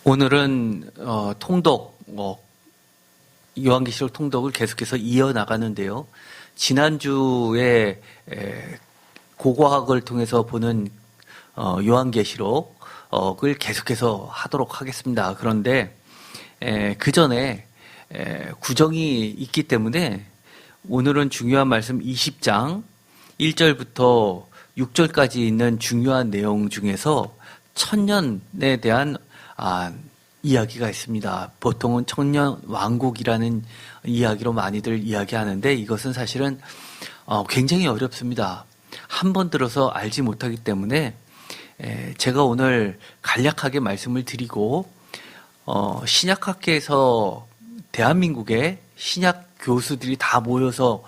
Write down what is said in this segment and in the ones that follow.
오늘은 통독, 요한계시록 통독을 계속해서 이어나가는데요. 지난주에 고고학을 통해서 보는 요한계시록을 계속해서 하도록 하겠습니다. 그런데 그 전에 구정이 있기 때문에 오늘은 중요한 말씀 20장 1절부터 6절까지 있는 중요한 내용 중에서 천년에 대한 이야기가 있습니다. 보통은 천년 왕국이라는 이야기로 많이들 이야기하는데 이것은 사실은 굉장히 어렵습니다. 한 번 들어서 알지 못하기 때문에 제가 오늘 간략하게 말씀을 드리고 신약학계에서 대한민국의 신약 교수들이 다 모여서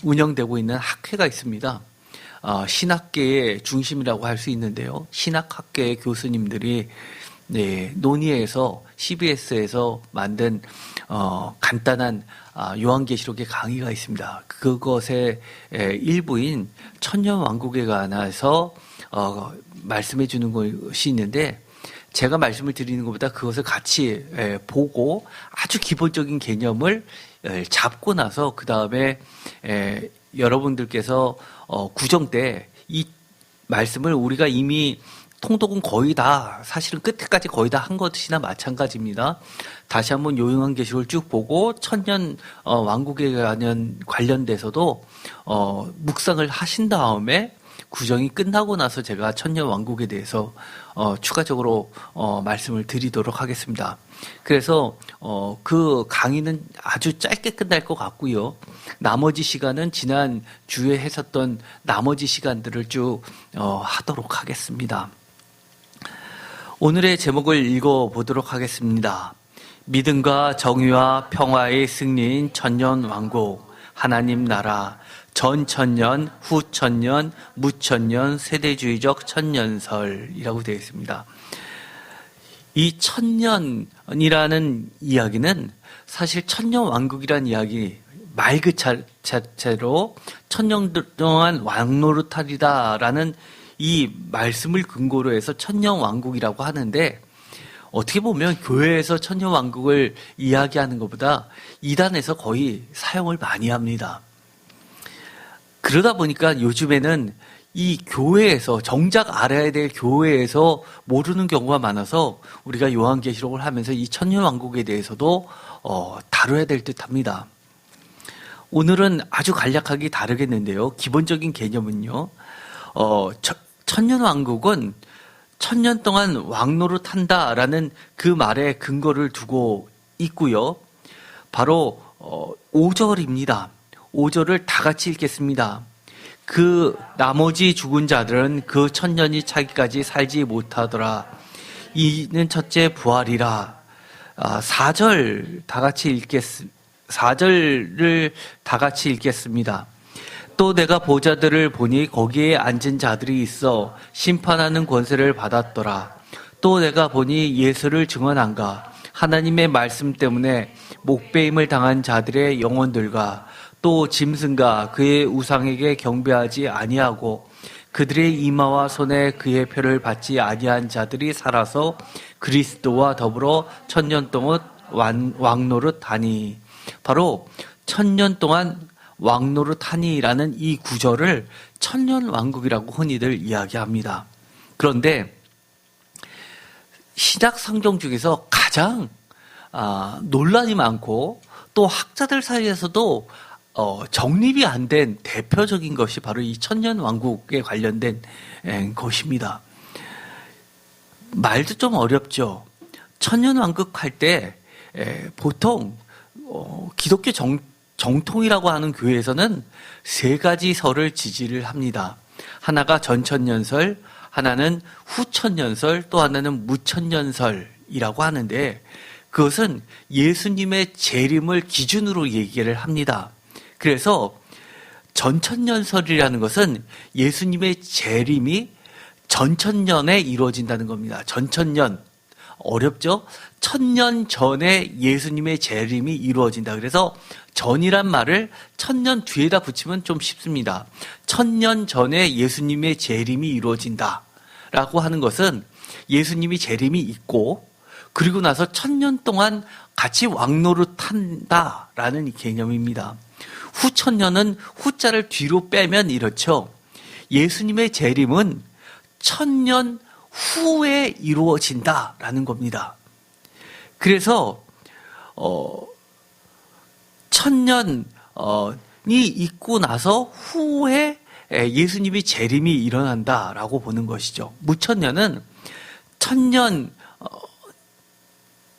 운영되고 있는 학회가 있습니다. 신학계의 중심이라고 할 수 있는데요. 신학학계의 교수님들이 논의해서 CBS에서 만든 간단한 요한계시록의 강의가 있습니다. 그것의 일부인 천년왕국에 관해서 말씀해 주는 것이 있는데 제가 말씀을 드리는 것보다 그것을 같이 보고 아주 기본적인 개념을 잡고 나서 그 다음에 여러분들께서 구정 때 이 말씀을 우리가 이미 통독은 거의 다 사실은 끝에까지 거의 다 한 것이나 마찬가지입니다. 다시 한번 요한계시록을 쭉 보고 천년 왕국에 관련돼서도 묵상을 하신 다음에 구정이 끝나고 나서 제가 천년 왕국에 대해서 추가적으로 말씀을 드리도록 하겠습니다. 그래서 그 강의는 아주 짧게 끝날 것 같고요. 나머지 시간은 지난 주에 했었던 나머지 시간들을 쭉 하도록 하겠습니다. 오늘의 제목을 읽어보도록 하겠습니다. 믿음과 정의와 평화의 승리인 천년 왕국, 하나님 나라, 전천년, 후천년, 무천년, 세대주의적 천년설이라고 되어 있습니다. 이 천년이라는 이야기는 사실 천년왕국이라는 이야기 말 그 자체로 천년 동안 왕노릇하리다라는 이 말씀을 근거로 해서 천년왕국이라고 하는데 어떻게 보면 교회에서 천년왕국을 이야기하는 것보다 이단에서 거의 사용을 많이 합니다. 그러다 보니까 요즘에는 이 교회에서 정작 알아야 될 교회에서 모르는 경우가 많아서 우리가 요한계시록을 하면서 이 천년왕국에 대해서도 다뤄야 될 듯합니다. 오늘은 아주 간략하게 다루겠는데요. 기본적인 개념은요. 천년왕국은 천년 동안 왕노릇한다라는 그 말에 근거를 두고 있고요. 바로 5절입니다. 5절을 다 같이 읽겠습니다. 그 나머지 죽은 자들은 그 천년이 차기까지 살지 못하더라. 이는 첫째 부활이라. 4절 다 같이 4절을 다 같이 읽겠습니다. 또 내가 보좌들을 보니 거기에 앉은 자들이 있어 심판하는 권세를 받았더라. 또 내가 보니 예수를 증언한가 하나님의 말씀 때문에 목배임을 당한 자들의 영혼들과 또 짐승과 그의 우상에게 경배하지 아니하고 그들의 이마와 손에 그의 표를 받지 아니한 자들이 살아서 그리스도와 더불어 천년 동안 왕노릇하니. 바로 천년 동안 왕노릇하니라는 이 구절을 천년왕국이라고 흔히들 이야기합니다. 그런데 신약 성경 중에서 가장 논란이 많고 또 학자들 사이에서도 정립이 안 된 대표적인 것이 바로 이 천년왕국에 관련된 것입니다. 말도 좀 어렵죠. 천년왕국 할 때 보통 기독교 정통이라고 하는 교회에서는 세 가지 설을 지지를 합니다. 하나가 전천년설, 하나는 후천년설, 또 하나는 무천년설이라고 하는데 그것은 예수님의 재림을 기준으로 얘기를 합니다. 그래서 전천년설이라는 것은 예수님의 재림이 전천년에 이루어진다는 겁니다. 전천년. 어렵죠? 천년 전에 예수님의 재림이 이루어진다. 그래서 전이란 말을 천년 뒤에다 붙이면 좀 쉽습니다. 천년 전에 예수님의 재림이 이루어진다. 라고 하는 것은 예수님이 재림이 있고 그리고 나서 1000년 동안 같이 왕노릇한다라는 개념입니다. 후 1000년은 후자를 뒤로 빼면 이렇죠. 예수님의 재림은 1000년 후에 이루어진다라는 겁니다. 그래서 1000년이 있고 나서 후에 예수님이 재림이 일어난다라고 보는 것이죠. 무천년은 1000년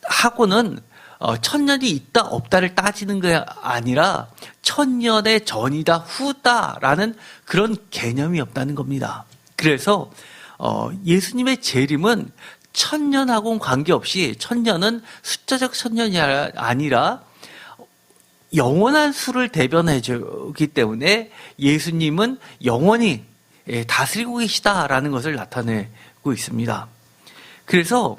하고는 1000년이 있다 없다를 따지는 게 아니라 1000년의 전이다 후다라는 그런 개념이 없다는 겁니다. 그래서 예수님의 재림은 1000년하고는 관계없이 1000년은 숫자적 1000년이 아니라 영원한 수를 대변해 주기 때문에 예수님은 영원히 다스리고 계시다라는 것을 나타내고 있습니다. 그래서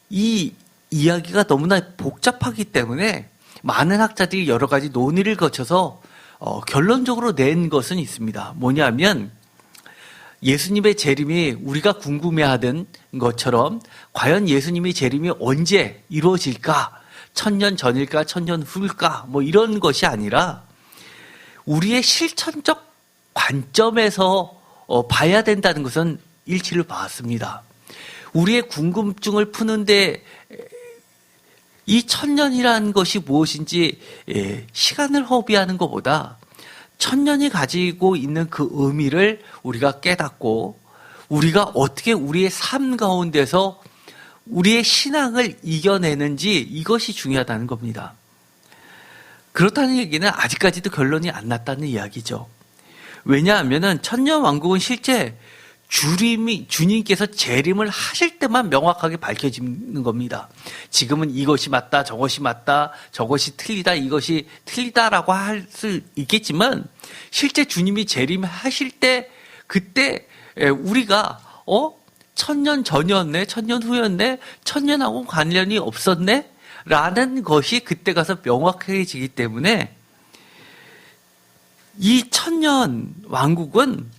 이 이야기가 너무나 복잡하기 때문에 많은 학자들이 여러 가지 논의를 거쳐서 결론적으로 낸 것은 있습니다. 뭐냐면 예수님의 재림이 우리가 궁금해하던 것처럼 과연 예수님의 재림이 언제 이루어질까? 1000년 전일까? 1000년 후일까? 뭐 이런 것이 아니라 우리의 실천적 관점에서 봐야 된다는 것은 일치를 봤습니다. 우리의 궁금증을 푸는데 이 1000년이라는 것이 무엇인지 시간을 허비하는 것보다 1000년이 가지고 있는 그 의미를 우리가 깨닫고 우리가 어떻게 우리의 삶 가운데서 우리의 신앙을 이겨내는지 이것이 중요하다는 겁니다. 그렇다는 얘기는 아직까지도 결론이 안 났다는 이야기죠. 왜냐하면 천년왕국은 실제 주님께서 재림을 하실 때만 명확하게 밝혀지는 겁니다. 지금은 이것이 맞다, 저것이 맞다, 저것이 틀리다, 이것이 틀리다라고 할 수 있겠지만 실제 주님이 재림하실 때 그때 우리가 1000년 전이었네, 1000년 후였네, 1000년하고 관련이 없었네 라는 것이 그때 가서 명확해지기 때문에 이 1000년 왕국은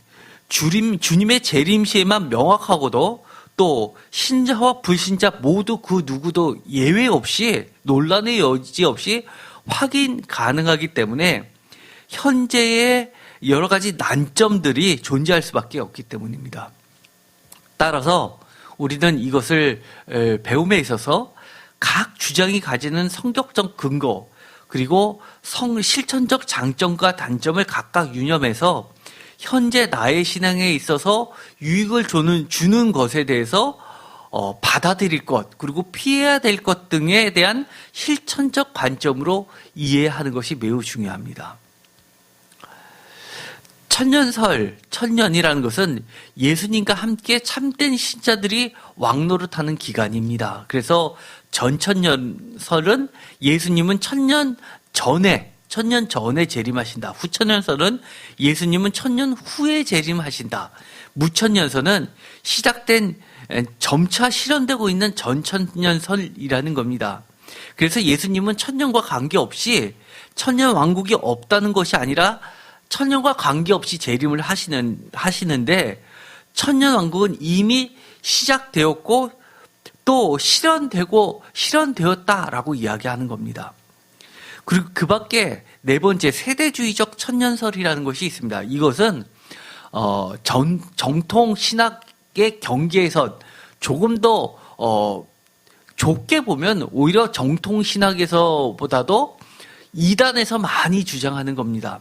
주님의 재림 시에만 명확하고도 또 신자와 불신자 모두 그 누구도 예외 없이 논란의 여지 없이 확인 가능하기 때문에 현재의 여러 가지 난점들이 존재할 수밖에 없기 때문입니다. 따라서 우리는 이것을 배움에 있어서 각 주장이 가지는 성격적 근거 그리고 실천적 장점과 단점을 각각 유념해서 현재 나의 신앙에 있어서 유익을 주는 것에 대해서 받아들일 것 그리고 피해야 될 것 등에 대한 실천적 관점으로 이해하는 것이 매우 중요합니다. 천년설, 천년이라는 것은 예수님과 함께 참된 신자들이 왕노릇하는 기간입니다. 그래서 전천년설은 예수님은 천년 전에 재림하신다. 후천년설은 예수님은 1000년 후에 재림하신다. 무천년설은 시작된 점차 실현되고 있는 전천년설이라는 겁니다. 그래서 예수님은 1000년과 관계없이 천년 왕국이 없다는 것이 아니라 천년과 관계없이 재림을 하시는데 천년 왕국은 이미 시작되었고 또 실현되었다라고 이야기하는 겁니다. 그리고 그 밖에 네 번째 세대주의적 천년설이라는 것이 있습니다. 이것은 정통 신학의 경계에서 조금 더 좁게 보면 오히려 정통 신학에서보다도 이단에서 많이 주장하는 겁니다.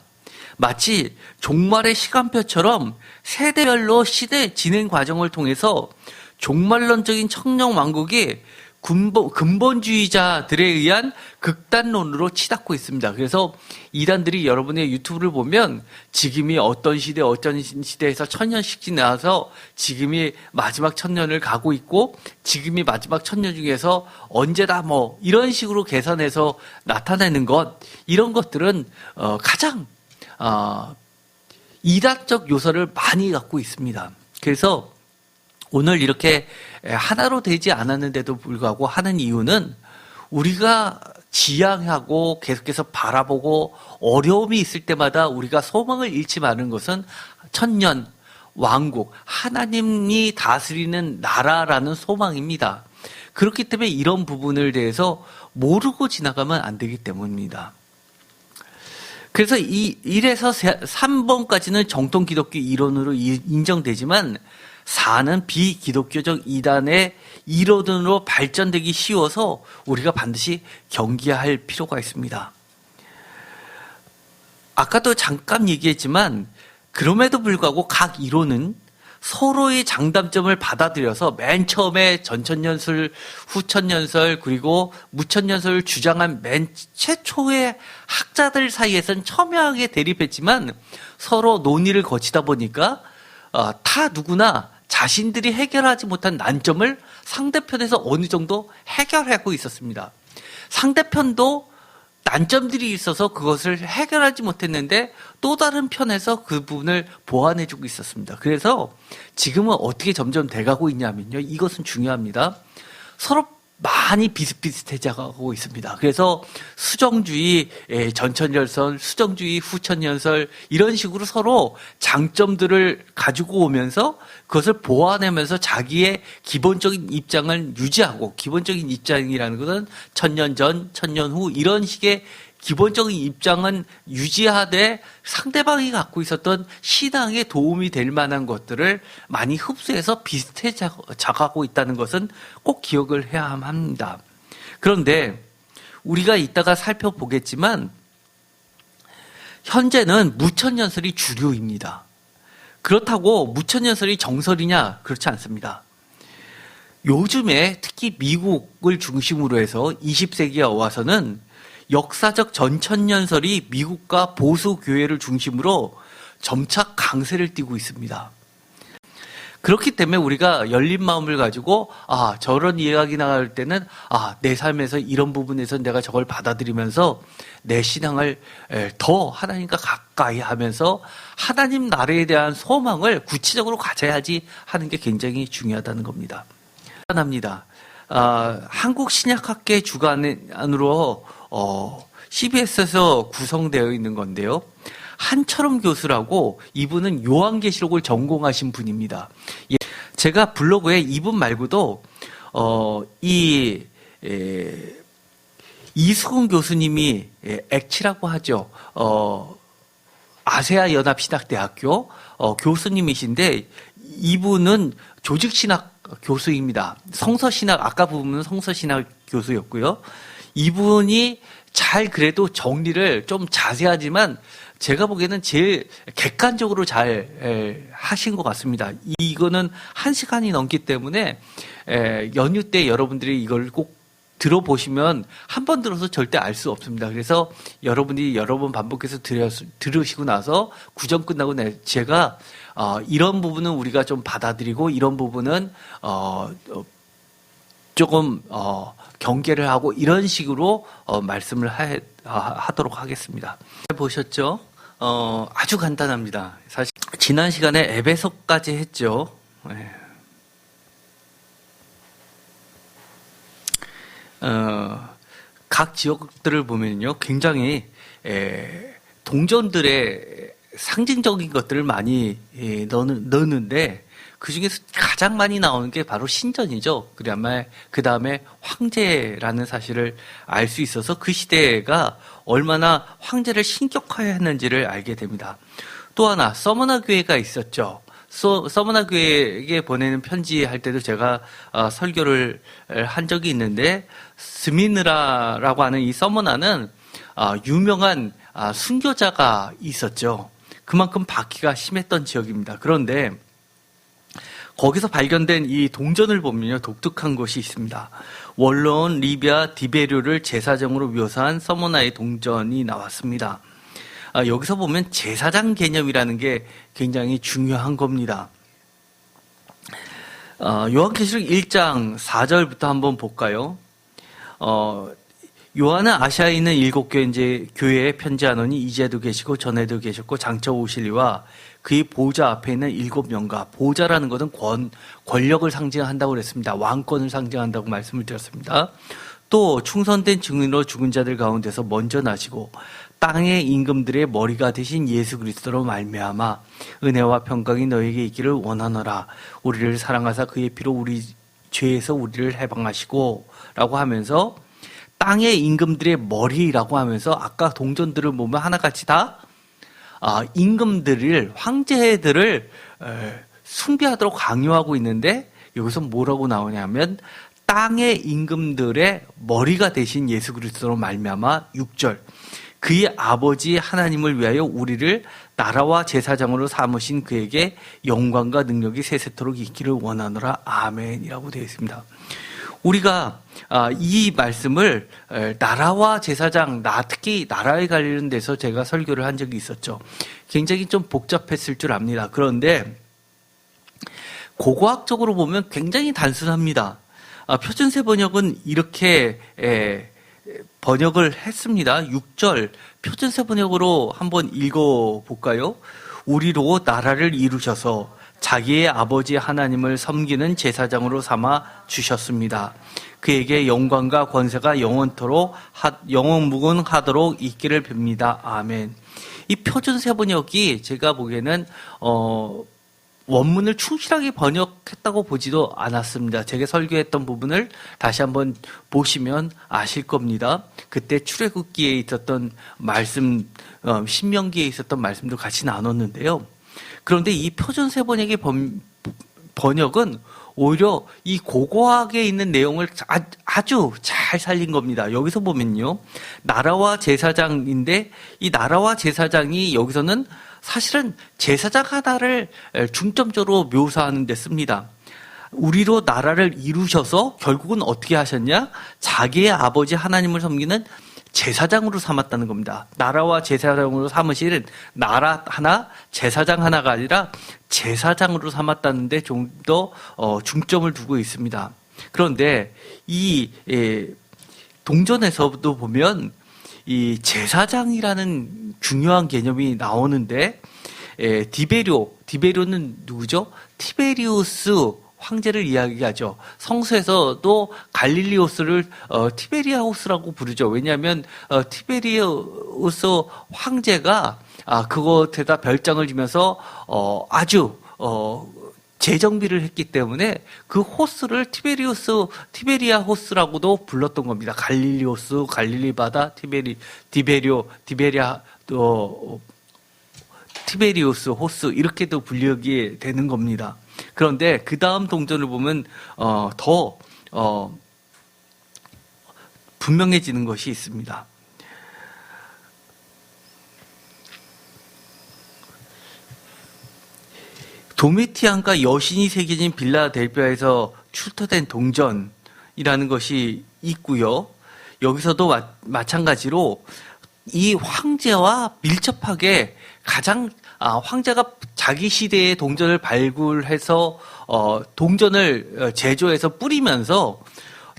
마치 종말의 시간표처럼 세대별로 시대 진행 과정을 통해서 종말론적인 천년 왕국이 근본주의자들에 의한 극단론으로 치닫고 있습니다. 그래서 이단들이 여러분의 유튜브를 보면 지금이 어떤 시대에서 1000년씩 지나서 지금이 마지막 1000년을 가고 있고 지금이 마지막 1000년 중에서 언제다 뭐 이런 식으로 계산해서 나타내는 것 이런 것들은 가장 이단적 요소를 많이 갖고 있습니다. 그래서 오늘 이렇게 하나로 되지 않았는데도 불구하고 하는 이유는 우리가 지향하고 계속해서 바라보고 어려움이 있을 때마다 우리가 소망을 잃지 마는 것은 천년 왕국, 하나님이 다스리는 나라라는 소망입니다. 그렇기 때문에 이런 부분을 대해서 모르고 지나가면 안 되기 때문입니다. 그래서 이 1에서 3번까지는 정통 기독교 이론으로 인정되지만 4는 비기독교적 이단의 이론으로 발전되기 쉬워서 우리가 반드시 경계할 필요가 있습니다. 아까도 잠깐 얘기했지만 그럼에도 불구하고 각 이론은 서로의 장단점을 받아들여서 맨 처음에 전천년설, 후천년설, 그리고 무천년설을 주장한 맨 최초의 학자들 사이에서는 첨예하게 대립했지만 서로 논의를 거치다 보니까 다 누구나 자신들이 해결하지 못한 난점을 상대편에서 어느 정도 해결하고 있었습니다. 상대편도 난점들이 있어서 그것을 해결하지 못했는데 또 다른 편에서 그 부분을 보완해주고 있었습니다. 그래서 지금은 어떻게 점점 돼가고 있냐면요. 이것은 중요합니다. 서로 많이 비슷비슷해져가고 있습니다. 그래서 수정주의, 전천년설, 수정주의, 후천년설 이런 식으로 서로 장점들을 가지고 오면서 그것을 보완하면서 자기의 기본적인 입장을 유지하고, 기본적인 입장이라는 것은 천년 전, 천년 후 이런 식의 기본적인 입장은 유지하되 상대방이 갖고 있었던 신앙에 도움이 될 만한 것들을 많이 흡수해서 비슷해져가고 있다는 것은 꼭 기억을 해야 합니다. 그런데 우리가 이따가 살펴보겠지만 현재는 무천년설이 주류입니다. 그렇다고 무천년설이 정설이냐? 그렇지 않습니다. 요즘에 특히 미국을 중심으로 해서 20세기에 와서는 역사적 전천년설이 미국과 보수교회를 중심으로 점차 강세를 띠고 있습니다. 그렇기 때문에 우리가 열린 마음을 가지고 저런 이야기 나갈 때는 내 삶에서 이런 부분에서 내가 저걸 받아들이면서 내 신앙을 더 하나님과 가까이 하면서 하나님 나라에 대한 소망을 구체적으로 가져야지 하는 게 굉장히 중요하다는 겁니다. 합니다. 한국 신약학계 주간으로 CBS에서 구성되어 있는 건데요. 한철음 교수라고 이분은 요한계시록을 전공하신 분입니다. 제가 블로그에 이분 말고도 이수근 교수님이 액치라고 하죠. 아세아 연합신학대학교 교수님이신데 이분은 조직신학 교수입니다. 성서신학 아까 부분은 성서신학 교수였고요. 이분이 잘 그래도 정리를 좀 자세하지만 제가 보기에는 제일 객관적으로 잘 하신 것 같습니다. 이거는 1시간이 넘기 때문에 연휴 때 여러분들이 이걸 꼭 들어보시면 한 번 들어서 절대 알 수 없습니다. 그래서 여러분이 여러 번 반복해서 들으시고 나서 구정 끝나고 제가 이런 부분은 우리가 좀 받아들이고 이런 부분은 조금 경계를 하고 이런 식으로 말씀을 하도록 하겠습니다. 보셨죠? 아주 간단합니다. 사실 지난 시간에 에베소까지 했죠. 각 지역들을 보면요, 굉장히 동전들의 상징적인 것들을 많이 넣는데 그 중에서 가장 많이 나오는 게 바로 신전이죠. 그 다음에 황제라는 사실을 알 수 있어서 그 시대가 얼마나 황제를 신격화했는지를 알게 됩니다. 또 하나 서머나 교회가 있었죠. 서머나 교회에게 보내는 편지 할 때도 제가 설교를 한 적이 있는데 스미느라라고 하는 이 서머나는 유명한 순교자가 있었죠. 그만큼 박해가 심했던 지역입니다. 그런데 거기서 발견된 이 동전을 보면요, 독특한 것이 있습니다. 원로원 리비아 디베료를 제사장으로 묘사한 서머나의 동전이 나왔습니다. 여기서 보면 제사장 개념이라는 게 굉장히 중요한 겁니다. 요한계시록 1장 4절부터 한번 볼까요? 요한은 아시아에 있는 7교회에 편지하노니 이제도 계시고 전에도 계셨고 장차 오실리와 그의 보좌 앞에 있는 7명과, 보좌라는 것은 권력을 상징한다고 그랬습니다. 왕권을 상징한다고 말씀을 드렸습니다. 또 충성된 증인으로 죽은 자들 가운데서 먼저 나시고 땅의 임금들의 머리가 되신 예수 그리스도로 말미암아 은혜와 평강이 너에게 있기를 원하노라. 우리를 사랑하사 그의 피로 우리 죄에서 우리를 해방하시고 라고 하면서 땅의 임금들의 머리라고 하면서 아까 동전들을 보면 하나같이 다 임금들을, 황제들을 숭배하도록 강요하고 있는데 여기서 뭐라고 나오냐면 땅의 임금들의 머리가 되신 예수 그리스도로 말미암아 6절 그의 아버지 하나님을 위하여 우리를 나라와 제사장으로 삼으신 그에게 영광과 능력이 세세토록 있기를 원하노라. 아멘이라고 되어 있습니다. 우리가 이 말씀을 나라와 제사장, 특히 나라에 관련돼서 제가 설교를 한 적이 있었죠. 굉장히 좀 복잡했을 줄 압니다. 그런데 고고학적으로 보면 굉장히 단순합니다. 표준세 번역은 이렇게 번역을 했습니다. 6절 표준세 번역으로 한번 읽어볼까요? 우리로 나라를 이루셔서 자기의 아버지 하나님을 섬기는 제사장으로 삼아 주셨습니다. 그에게 영광과 권세가 영원무궁하도록 있기를 빕니다. 아멘. 이 표준세 번역이 제가 보기에는 원문을 충실하게 번역했다고 보지도 않았습니다. 제가 설교했던 부분을 다시 한번 보시면 아실 겁니다. 그때 출애굽기에 있었던 말씀, 신명기에 있었던 말씀도 같이 나눴는데요. 그런데 이 표준세 번역의 번역은 오히려 이 고고학에 있는 내용을 아주 잘 살린 겁니다. 여기서 보면요. 나라와 제사장인데 이 나라와 제사장이 여기서는 사실은 제사장 하나를 중점적으로 묘사하는 데 씁니다. 우리로 나라를 이루셔서 결국은 어떻게 하셨냐? 자기의 아버지 하나님을 섬기는 제사장으로 삼았다는 겁니다. 나라와 제사장으로 삼으시는 나라 하나, 제사장 하나가 아니라 제사장으로 삼았다는데 좀 더 중점을 두고 있습니다. 그런데 이 동전에서도 보면 이 제사장이라는 중요한 개념이 나오는데 디베료는 누구죠? 티베리우스 황제를 이야기하죠. 성서에서도 갈릴리오스를 티베리아우스라고 부르죠. 왜냐하면 티베리우스 황제가 그것에다 별장을 지면서 아주 재정비를 했기 때문에 그 호스를 티베리아 호스라고도 불렀던 겁니다. 갈릴리오스, 갈릴리바다, 티베리우스 호스 이렇게도 불리게 되는 겁니다. 그런데 그 다음 동전을 보면 더 분명해지는 것이 있습니다. 도미티안과 여신이 새겨진 빌라델피아에서 출토된 동전이라는 것이 있고요. 여기서도 마찬가지로 이 황제와 밀접하게 가장 황제가 자기 시대의 동전을 발굴해서 동전을 제조해서 뿌리면서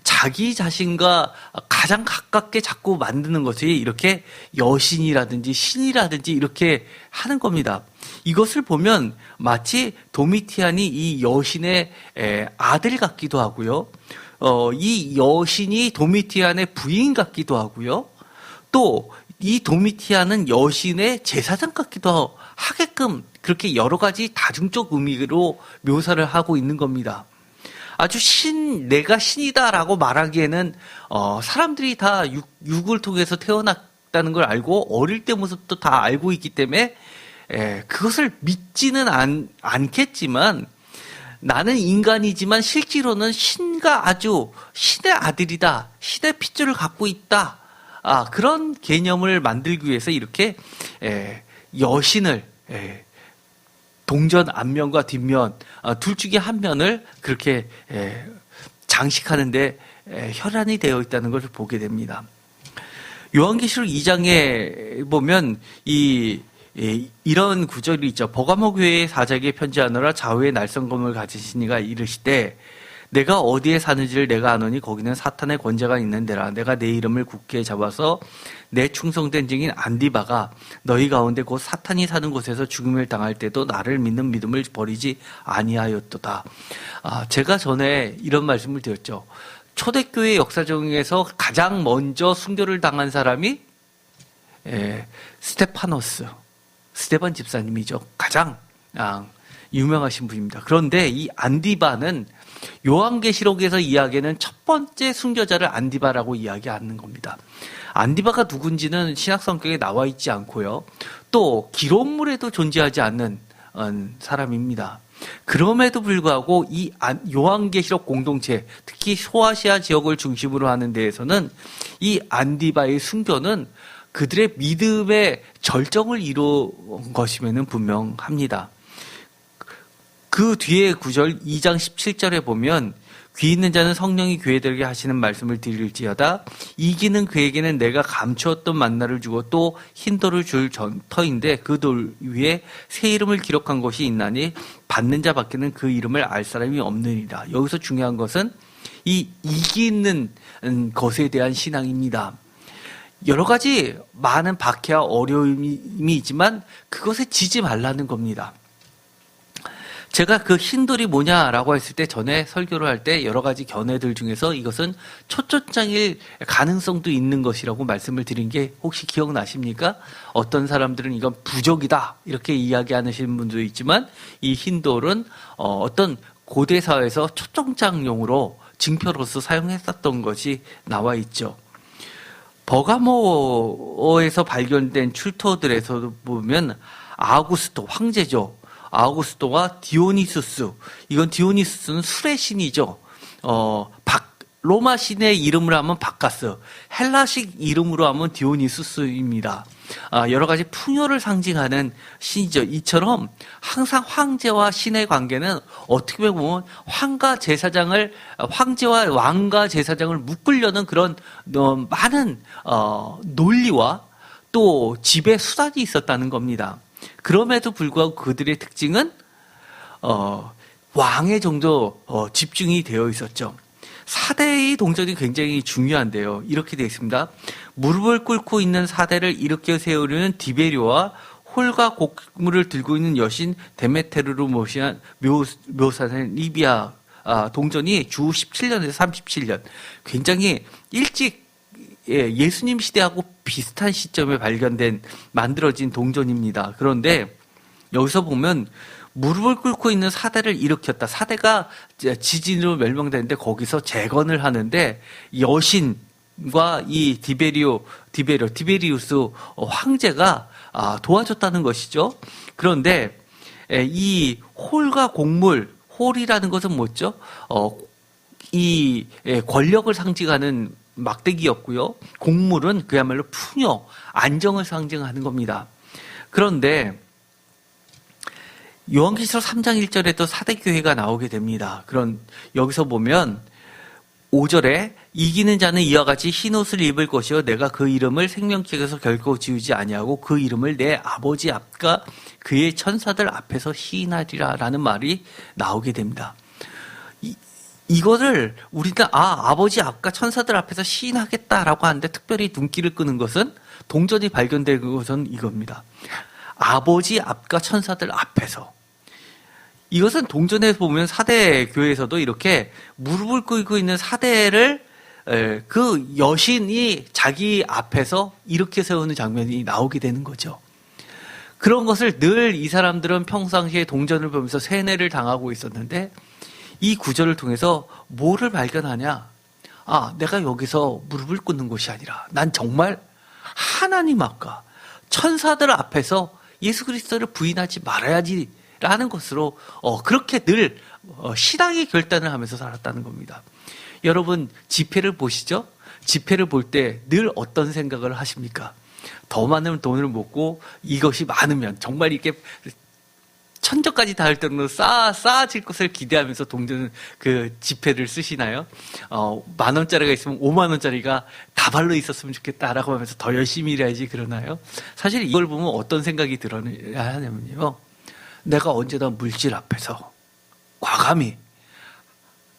자기 자신과 가장 가깝게 자꾸 만드는 것이 이렇게 여신이라든지 신이라든지 이렇게 하는 겁니다. 이것을 보면 마치 도미티안이 이 여신의 아들 같기도 하고요. 이 여신이 도미티안의 부인 같기도 하고요. 또 이 도미티안은 여신의 제사장 같기도 하게끔 그렇게 여러 가지 다중적 의미로 묘사를 하고 있는 겁니다. 아주 내가 신이다라고 말하기에는 사람들이 다 육을 통해서 태어났다는 걸 알고 어릴 때 모습도 다 알고 있기 때문에 그것을 믿지는 않겠지만 나는 인간이지만 실제로는 신과 아주 신의 아들이다. 신의 핏줄을 갖고 있다. 그런 개념을 만들기 위해서 이렇게 여신을 동전 앞면과 뒷면 둘 중에 한 면을 그렇게 장식하는데 혈안이 되어 있다는 것을 보게 됩니다. 요한계시록 2장에 보면 이런 구절이 있죠. 버가모 교회의 사자에게 편지하노라. 좌우에 날성검을 가지신 이가 이르시되 내가 어디에 사는지를 내가 아노니 거기는 사탄의 권세가 있는 데라. 내가 내 이름을 굳게 잡아서 내 충성된 증인 안디바가 너희 가운데 곧 사탄이 사는 곳에서 죽음을 당할 때도 나를 믿는 믿음을 버리지 아니하였도다. 제가 전에 이런 말씀을 드렸죠. 초대교회 역사 중에서 가장 먼저 순교를 당한 사람이 스테반 집사님이죠. 가장 유명하신 분입니다. 그런데 이 안디바는 요한계시록에서 이야기하는 첫 번째 순교자를 안디바라고 이야기하는 겁니다. 안디바가 누군지는 신약 성경에 나와 있지 않고요. 또 기록물에도 존재하지 않는 사람입니다. 그럼에도 불구하고 이 요한계시록 공동체, 특히 소아시아 지역을 중심으로 하는 데에서는 이 안디바의 순교는 그들의 믿음의 절정을 이룬 것임에는 분명합니다. 그 뒤에 구절 2장 17절에 보면 귀 있는 자는 성령이 교회들에게 하시는 말씀을 들을지어다 이기는 그에게는 내가 감추었던 만나를 주고 또 흰 돌을 줄 터인데 그 돌 위에 새 이름을 기록한 것이 있나니 받는 자 밖에는 그 이름을 알 사람이 없느니라. 여기서 중요한 것은 이 이기는 것에 대한 신앙입니다. 여러 가지 많은 박해와 어려움이 있지만 그것에 지지 말라는 겁니다. 제가 그 흰돌이 뭐냐라고 했을 때 전에 설교를 할 때 여러 가지 견해들 중에서 이것은 초점장일 가능성도 있는 것이라고 말씀을 드린 게 혹시 기억나십니까? 어떤 사람들은 이건 부적이다 이렇게 이야기하시는 분도 있지만 이 흰돌은 어떤 고대 사회에서 초점장용으로 징표로서 사용했었던 것이 나와 있죠. 버가모에서 발견된 출토들에서 보면 아우구스토 황제죠. 아우구스토와 디오니수스, 이건 디오니수스는 술의 신이죠. 로마 신의 이름으로 하면 바카스, 헬라식 이름으로 하면 디오니수스입니다. 여러 가지 풍요를 상징하는 신이죠. 이처럼 항상 황제와 신의 관계는 어떻게 보면 황제와 왕과 제사장을 묶으려는 그런 많은 논리와 또 지배 수단이 있었다는 겁니다. 그럼에도 불구하고 그들의 특징은 왕의 정도 집중이 되어 있었죠. 4대의 동전이 굉장히 중요한데요. 이렇게 되어 있습니다. 무릎을 꿇고 있는 4대를 일으켜 세우려는 디베리오와 홀과 곡물을 들고 있는 여신 데메테르로 묘사된 리비아 동전이 주 17년에서 37년 굉장히 일찍 예수님 시대하고 비슷한 시점에 만들어진 동전입니다. 그런데 여기서 보면 무릎을 꿇고 있는 4대를 일으켰다. 4대가 지진으로 멸망되는데 거기서 재건을 하는데 여신과 이 디베리우스 황제가 도와줬다는 것이죠. 그런데 이 홀과 곡물, 홀이라는 것은 뭐죠? 이 권력을 상징하는 막대기였고요. 곡물은 그야말로 풍요, 안정을 상징하는 겁니다. 그런데 요한계시록 3장 1절에도 4대 교회가 나오게 됩니다. 여기서 보면 5절에 이기는 자는 이와 같이 흰 옷을 입을 것이요 내가 그 이름을 생명책에서 결코 지우지 아니하고 그 이름을 내 아버지 앞과 그의 천사들 앞에서 시인하리라 라는 말이 나오게 됩니다. 이거를 우리는 아버지 앞과 천사들 앞에서 시인하겠다라고 하는데 특별히 눈길을 끄는 것은 동전이 발견된 것은 이겁니다. 아버지 앞과 천사들 앞에서. 이것은 동전에서 보면 4대 교회에서도 이렇게 무릎을 꿇고 있는 4대를 그 여신이 자기 앞에서 이렇게 세우는 장면이 나오게 되는 거죠. 그런 것을 늘 이 사람들은 평상시에 동전을 보면서 세뇌를 당하고 있었는데 이 구절을 통해서 뭐를 발견하냐? 내가 여기서 무릎을 꿇는 것이 아니라 난 정말 하나님 앞과 천사들 앞에서 예수 그리스도를 부인하지 말아야지라는 것으로 그렇게 늘 신앙의 결단을 하면서 살았다는 겁니다. 여러분 지폐를 보시죠? 지폐를 볼 때 늘 어떤 생각을 하십니까? 더 많은 돈을 먹고 이것이 많으면 정말 이렇게 천적까지 닿을 정도로 쌓아질 것을 기대하면서 그 지폐를 쓰시나요? 10,000원짜리가 있으면 50,000원짜리가 다발로 있었으면 좋겠다라고 하면서 더 열심히 일해야지 그러나요? 사실 이걸 보면 어떤 생각이 들어야 하냐면요. 내가 언제나 물질 앞에서 과감히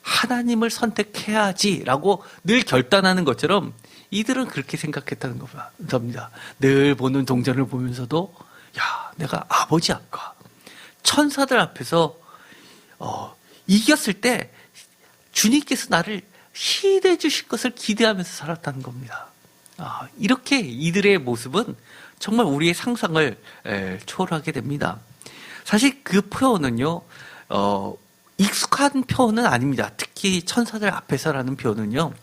하나님을 선택해야지라고 늘 결단하는 것처럼 이들은 그렇게 생각했다는 겁니다. 늘 보는 동전을 보면서도 내가 아버지 앞과 천사들 앞에서 이겼을 때 주님께서 나를 시인해 주실 것을 기대하면서 살았다는 겁니다. 이렇게 이들의 모습은 정말 우리의 상상을 초월하게 됩니다. 사실 그 표현은요, 익숙한 표현은 아닙니다. 특히 천사들 앞에서라는 표현은요,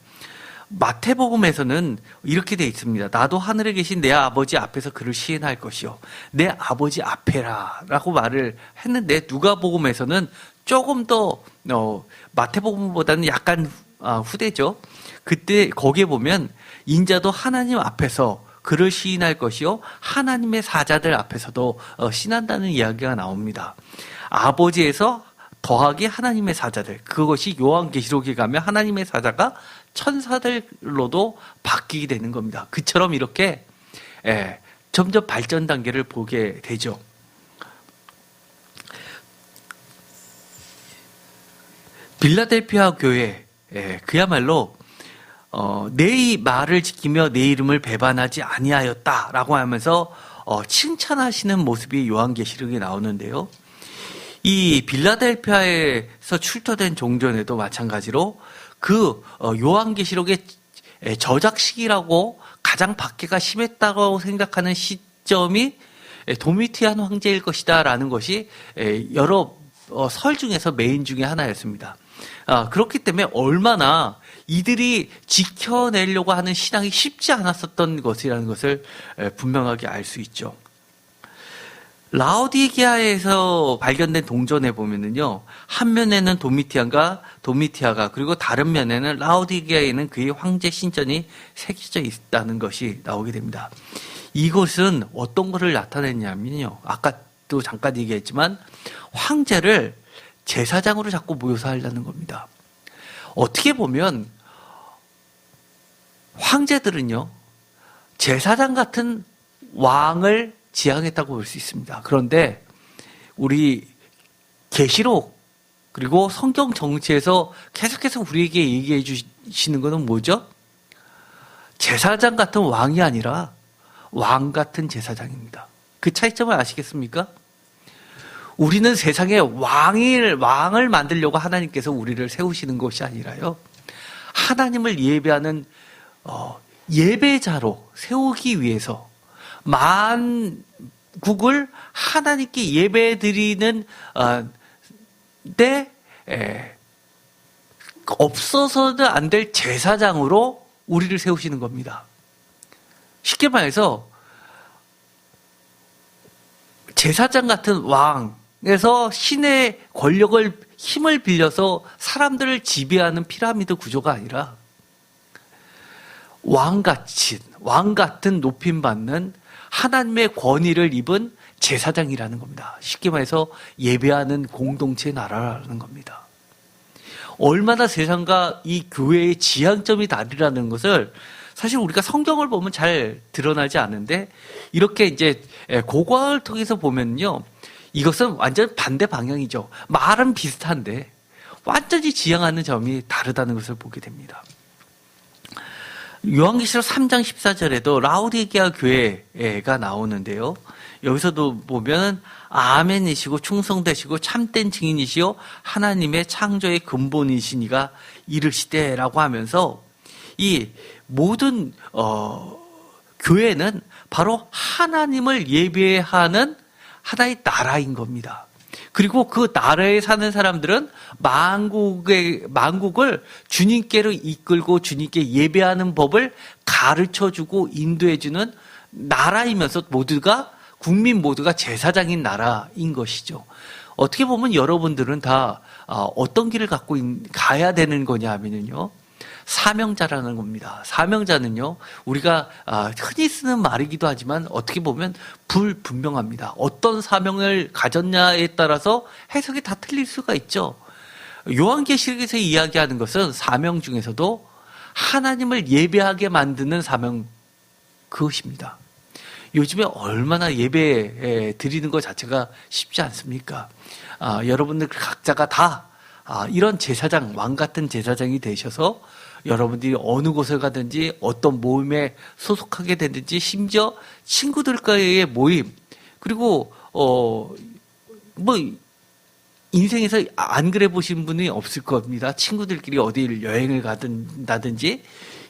마태복음에서는 이렇게 되어 있습니다. 나도 하늘에 계신 내 아버지 앞에서 그를 시인할 것이요. 내 아버지 앞에라 라고 말을 했는데, 누가복음에서는 조금 더 마태복음보다는 약간 후대죠. 그때 거기에 보면 인자도 하나님 앞에서 그를 시인할 것이요 하나님의 사자들 앞에서도 시인한다는 이야기가 나옵니다. 아버지에서 더하기 하나님의 사자들, 그것이 요한계시록에 가면 하나님의 사자가 천사들로도 바뀌게 되는 겁니다. 그처럼 이렇게 점점 발전 단계를 보게 되죠. 빌라델피아 교회, 그야말로 내 말을 지키며 내 이름을 배반하지 아니하였다라고 하면서 칭찬하시는 모습이 요한계시록에 나오는데요. 이 빌라델피아에서 출토된 종전에도 마찬가지로 그 요한계시록의 저작 시기라고 가장 박해가 심했다고 생각하는 시점이 도미티안 황제일 것이다라는 것이 여러 설 중에서 메인 중에 하나였습니다. 그렇기 때문에 얼마나 이들이 지켜내려고 하는 신앙이 쉽지 않았었던 것이라는 것을 분명하게 알 수 있죠. 라오디게아에서 발견된 동전에 보면은요, 한 면에는 도미티아가 그리고 다른 면에는 라오디게아에는 그의 황제 신전이 새겨져 있다는 것이 나오게 됩니다. 이것은 어떤 것을 나타냈냐면요, 아까도 잠깐 얘기했지만 황제를 제사장으로 자꾸 묘사하려는 겁니다. 어떻게 보면 황제들은요, 제사장 같은 왕을 지향했다고 볼 수 있습니다. 그런데 우리 계시록 그리고 성경 정치에서 계속해서 우리에게 얘기해 주시는 것은 뭐죠? 제사장 같은 왕이 아니라 왕 같은 제사장입니다. 그 차이점을 아시겠습니까? 우리는 세상에 왕을 만들려고 하나님께서 우리를 세우시는 것이 아니라요, 하나님을 예배하는 예배자로 세우기 위해서 만국을 하나님께 예배드리는 때 없어서는 안 될 제사장으로 우리를 세우시는 겁니다. 쉽게 말해서 제사장 같은 왕에서 신의 권력을 힘을 빌려서 사람들을 지배하는 피라미드 구조가 아니라 왕 같은 높임받는 하나님의 권위를 입은 제사장이라는 겁니다. 쉽게 말해서 예배하는 공동체 나라라는 겁니다. 얼마나 세상과 이 교회의 지향점이 다르라는 것을 사실 우리가 성경을 보면 잘 드러나지 않는데, 이렇게 이제 고고학을 통해서 보면요, 이것은 완전 반대 방향이죠. 말은 비슷한데 완전히 지향하는 점이 다르다는 것을 보게 됩니다. 요한계시록 3장 14절에도 라오디게아 교회가 나오는데요. 여기서도 보면 아멘이시고 충성되시고 참된 증인이시요 하나님의 창조의 근본이시니가 이르시되라고 하면서 이 모든 교회는 바로 하나님을 예배하는 하나의 나라인 겁니다. 그리고 그 나라에 사는 사람들은 만국을 주님께로 이끌고 주님께 예배하는 법을 가르쳐주고 인도해주는 나라이면서 국민 모두가 제사장인 나라인 것이죠. 어떻게 보면 여러분들은 다 어떤 길을 갖고 가야 되는 거냐 하면요, 사명자라는 겁니다. 사명자는요, 우리가 흔히 쓰는 말이기도 하지만 어떻게 보면 불분명합니다. 어떤 사명을 가졌냐에 따라서 해석이 다 틀릴 수가 있죠. 요한계시록에서 이야기하는 것은 사명 중에서도 하나님을 예배하게 만드는 사명, 그것입니다. 요즘에 얼마나 예배 드리는 것 자체가 쉽지 않습니까? 여러분들 각자가 다 이런 제사장, 왕 같은 제사장이 되셔서 여러분들이 어느 곳을 가든지 어떤 모임에 소속하게 되든지 심지어 친구들과의 모임, 그리고 인생에서 안 그래 보신 분이 없을 겁니다. 친구들끼리 어디를 여행을 가든지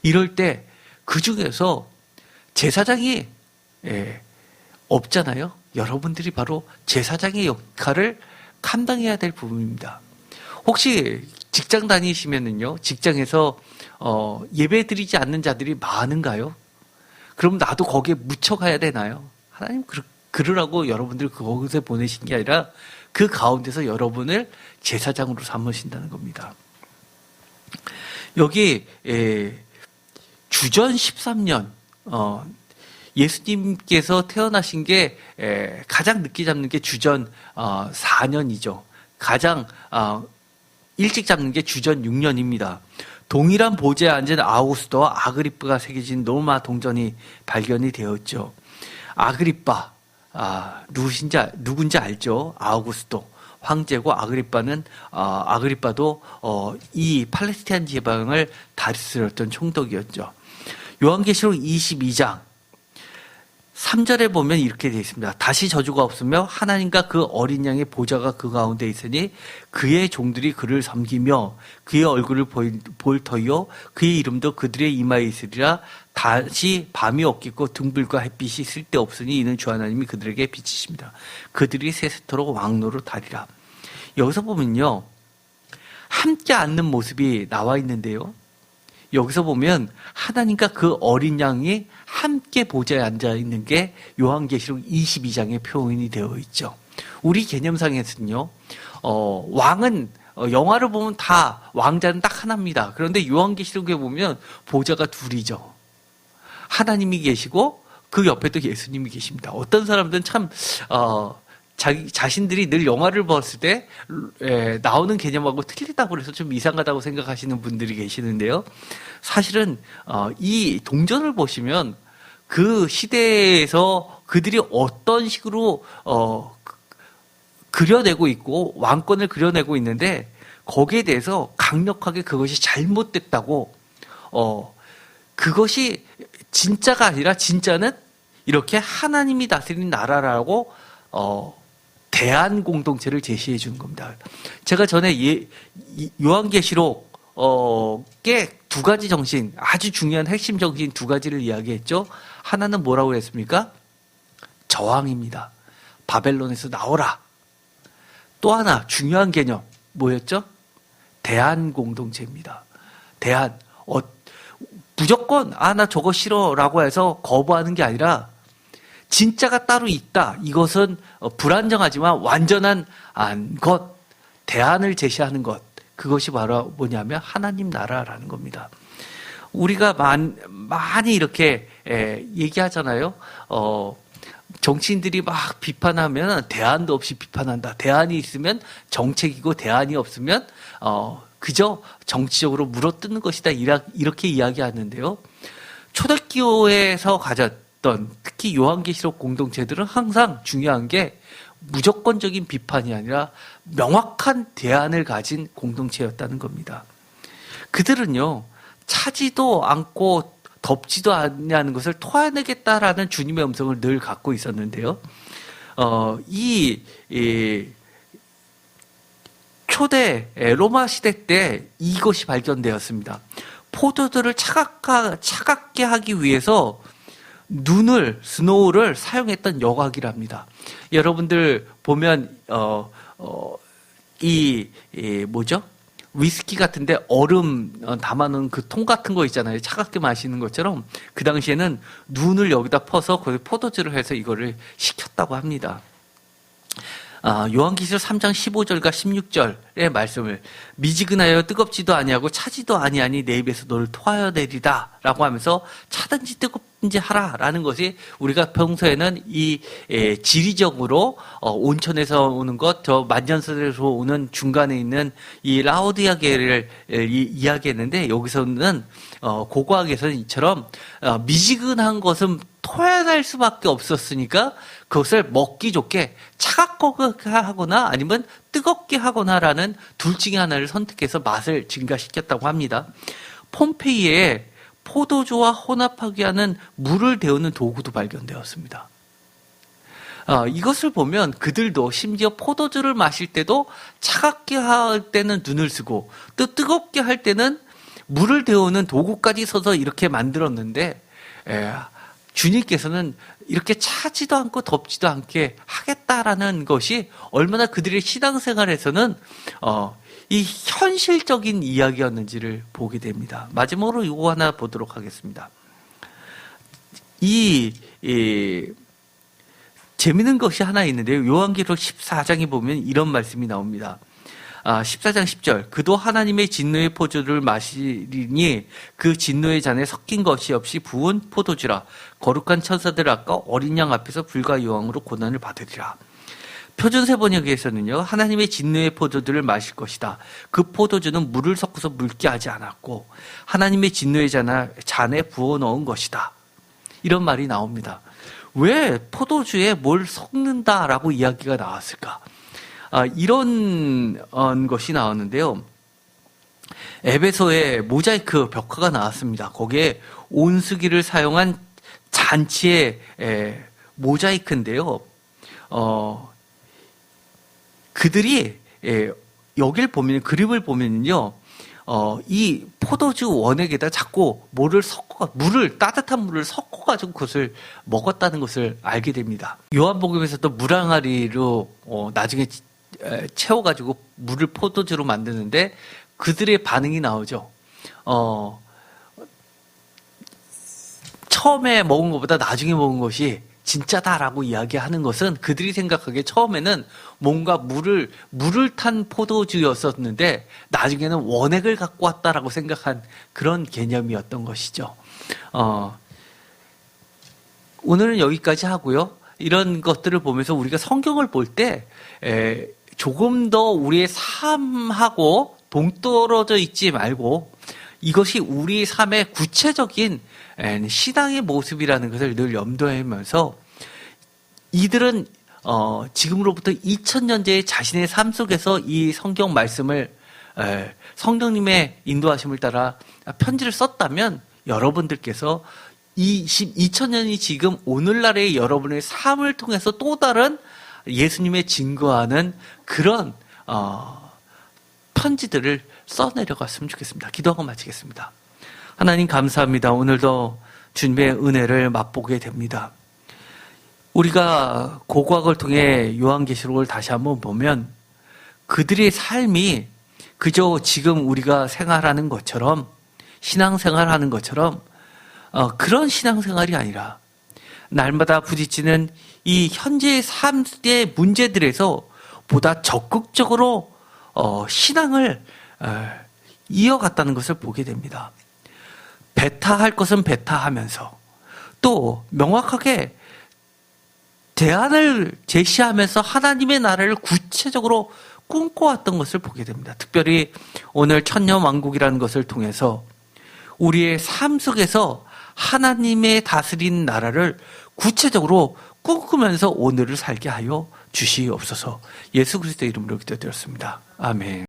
이럴 때 그 중에서 제사장이 없잖아요. 여러분들이 바로 제사장의 역할을 감당해야 될 부분입니다. 혹시 직장 다니시면은요, 직장에서 예배 드리지 않는 자들이 많은가요? 그럼 나도 거기에 묻혀가야 되나요? 하나님 그러라고 여러분들 그곳에 보내신 게 아니라 그 가운데서 여러분을 제사장으로 삼으신다는 겁니다. 여기 주전 13년 예수님께서 태어나신 게 가장 늦게 잡는 게 주전 4년이죠. 가장 일찍 잡는 게 주전 6년입니다. 동일한 보좌에 앉은 아우구스도와 아그리빠가 새겨진 로마 동전이 발견이 되었죠. 아그리빠, 누군지 알죠? 아우구스도 황제고, 아그리빠도 이 팔레스타인 지방을 다스렸던 총독이었죠. 요한계시록 22장 3절에 보면 이렇게 되어 있습니다. 다시 저주가 없으며 하나님과 그 어린 양의 보좌가 그 가운데 있으니 그의 종들이 그를 섬기며 그의 얼굴을 볼 터이요 그의 이름도 그들의 이마에 있으리라. 다시 밤이 없겠고 등불과 햇빛이 쓸데없으니 이는 주 하나님이 그들에게 빛이십니다. 그들이 세세토록 왕노로 다리라. 여기서 보면요, 함께 앉는 모습이 나와 있는데요, 여기서 보면 하나님과 그 어린 양이 함께 보좌에 앉아 있는 게 요한계시록 22장에 표현이 되어 있죠. 우리 개념상에서는요, 왕은 영화를 보면 다 왕자는 딱 하나입니다. 그런데 요한계시록에 보면 보좌가 둘이죠. 하나님이 계시고 그 옆에도 예수님이 계십니다. 어떤 사람들은 참 자신들이 늘 영화를 봤을 때 나오는 개념하고 틀리다고 해서 좀 이상하다고 생각하시는 분들이 계시는데요. 사실은 이 동전을 보시면 그 시대에서 그들이 어떤 식으로 그려내고 있고 왕권을 그려내고 있는데 거기에 대해서 강력하게 그것이 잘못됐다고, 그것이 진짜가 아니라 진짜는 이렇게 하나님이 다스리는 나라라고 대한 공동체를 제시해 주는 겁니다. 제가 전에 요한계시록 꽤 두 가지 정신, 아주 중요한 핵심 정신 두 가지를 이야기했죠. 하나는 뭐라고 했습니까? 저항입니다. 바벨론에서 나오라. 또 하나 중요한 개념 뭐였죠? 대한 공동체입니다. 대한, 무조건 나 저거 싫어라고 해서 거부하는 게 아니라 진짜가 따로 있다. 이것은 불안정하지만 완전한 것, 대안을 제시하는 것. 그것이 바로 뭐냐면 하나님 나라라는 겁니다. 우리가 많이 이렇게 얘기하잖아요. 정치인들이 막 비판하면 대안도 없이 비판한다. 대안이 있으면 정책이고 대안이 없으면 그저 정치적으로 물어뜯는 것이다. 이렇게 이야기하는데요. 초대교회에서 가졌던 특히 요한계시록 공동체들은 항상 중요한 게 무조건적인 비판이 아니라 명확한 대안을 가진 공동체였다는 겁니다. 그들은요, 차지도 않고 덮지도 않냐는 것을 토해내겠다라는 주님의 음성을 늘 갖고 있었는데요. 이 초대 로마 시대 때 이것이 발견되었습니다. 포도들을 차갑게 하기 위해서 스노우를 사용했던 여과기랍니다. 여러분들 보면 뭐죠? 위스키 같은데 얼음 담아놓은 그 통 같은 거 있잖아요. 차갑게 마시는 것처럼 그 당시에는 눈을 여기다 퍼서 거기 포도주를 해서 이거를 식혔다고 합니다. 요한계시록 3장 15절과 16절의 말씀을 미지근하여 뜨겁지도 아니하고 차지도 아니하니 내 입에서 너를 토하여 내리다 라고 하면서 차든지 뜨겁든지 하라 라는 것이 우리가 평소에는 이 지리적으로 온천에서 오는 것, 저 만년설에서 오는 중간에 있는 이 라오디아계를 이야기했는데 여기서는 고고학에서는 이처럼 미지근한 것은 토해낼 수밖에 없었으니까 그것을 먹기 좋게 차갑게 하거나 아니면 뜨겁게 하거나라는 둘 중에 하나를 선택해서 맛을 증가시켰다고 합니다. 폼페이에 포도주와 혼합하게 하는 물을 데우는 도구도 발견되었습니다. 이것을 보면 그들도 심지어 포도주를 마실 때도 차갑게 할 때는 눈을 쓰고 또 뜨겁게 할 때는 물을 데우는 도구까지 써서 이렇게 만들었는데 주님께서는 이렇게 차지도 않고 덥지도 않게 하겠다라는 것이 얼마나 그들의 신앙생활에서는 이 현실적인 이야기였는지를 보게 됩니다. 마지막으로 이거 하나 보도록 하겠습니다. 재미있는 것이 하나 있는데요. 요한계시록 14장에 보면 이런 말씀이 나옵니다. 14장 10절. 그도 하나님의 진노의 포도주를 마시리니 그 진노의 잔에 섞인 것이 없이 부은 포도주라. 거룩한 천사들 앞과 어린 양 앞에서 불과 여왕으로 고난을 받으리라. 표준세 번역에서는요, 하나님의 진노의 포도주를 마실 것이다. 그 포도주는 물을 섞어서 묽게 하지 않았고 하나님의 진노의 잔에 부어 넣은 것이다. 이런 말이 나옵니다. 왜 포도주에 뭘 섞는다라고 이야기가 나왔을까? 이런 것이 나왔는데요. 에베소에 모자이크 벽화가 나왔습니다. 거기에 온수기를 사용한 잔치의 모자이크인데요. 그들이 여길 보면 그림을 보면요. 이 포도주 원액에다 자꾸 따뜻한 물을 섞어가지고 그것을 먹었다는 것을 알게 됩니다. 요한복음에서도 물항아리로 나중에 채워가지고 물을 포도주로 만드는데 그들의 반응이 나오죠. 처음에 먹은 것보다 나중에 먹은 것이 진짜다라고 이야기하는 것은 그들이 생각하기에 처음에는 뭔가 물을 탄 포도주였었는데 나중에는 원액을 갖고 왔다라고 생각한 그런 개념이었던 것이죠. 오늘은 여기까지 하고요. 이런 것들을 보면서 우리가 성경을 볼 때 조금 더 우리의 삶하고 동떨어져 있지 말고 이것이 우리 삶의 구체적인 신앙의 모습이라는 것을 늘 염두하면서 이들은 지금으로부터 2000년째의 자신의 삶 속에서 이 성경 말씀을 성령님의 인도하심을 따라 편지를 썼다면 여러분들께서 2000년이 지금 오늘날의 여러분의 삶을 통해서 또 다른 예수님의 증거하는 그런 편지들을 써내려갔으면 좋겠습니다. 기도하고 마치겠습니다. 하나님 감사합니다. 오늘도 주님의 은혜를 맛보게 됩니다. 우리가 고고학을 통해 요한계시록을 다시 한번 보면 그들의 삶이 그저 지금 우리가 생활하는 것처럼 신앙생활하는 것처럼 그런 신앙생활이 아니라 날마다 부딪히는 이 현재의 삶의 문제들에서 보다 적극적으로 신앙을 이어갔다는 것을 보게 됩니다. 배타할 것은 배타하면서 또 명확하게 대안을 제시하면서 하나님의 나라를 구체적으로 꿈꿔왔던 것을 보게 됩니다. 특별히 오늘 천년왕국이라는 것을 통해서 우리의 삶 속에서 하나님의 다스린 나라를 구체적으로 꿈꾸면서 오늘을 살게 하여 주시옵소서. 예수 그리스도의 이름으로 기도드렸습니다. 아멘.